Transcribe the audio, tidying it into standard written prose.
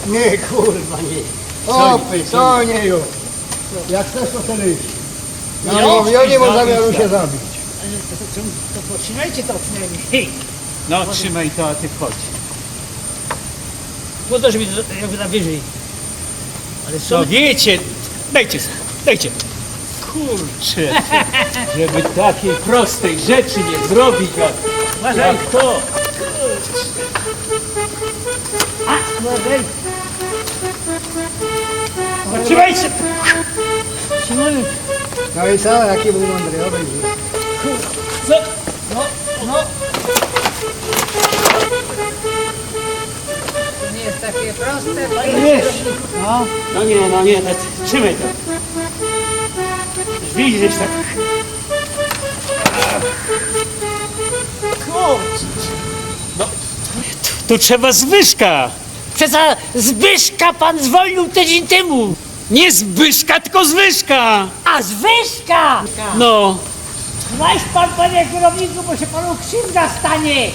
Nie, kurwa, nie. To nie już. Jak chcesz, to ten iść. Ja nie mam zamiaru się zabić. To potrzymajcie to przynajmniej. No trzymaj to, a ty chodź. Po to, żeby jakby na wyżej. Ale co? No wiecie, dajcie. Kurczę, żeby takiej prostej rzeczy nie zrobić, jak to. Uważaj. Trzymajcie! Trzymamy. No i co, jaki był mądry, obejrzyj. Co? No. To nie jest takie proste. Wiesz, no nie, trzymaj to. Widzisz tak. Kurczę. Tu trzeba Zbyszka. Przecież Zbyszka pan zwolnił tydzień temu. Nie Zbyszka, tylko Zwyżka. A Zwyżka! No. Weź pan, panie kierowniku, bo się panu krzywda stanie.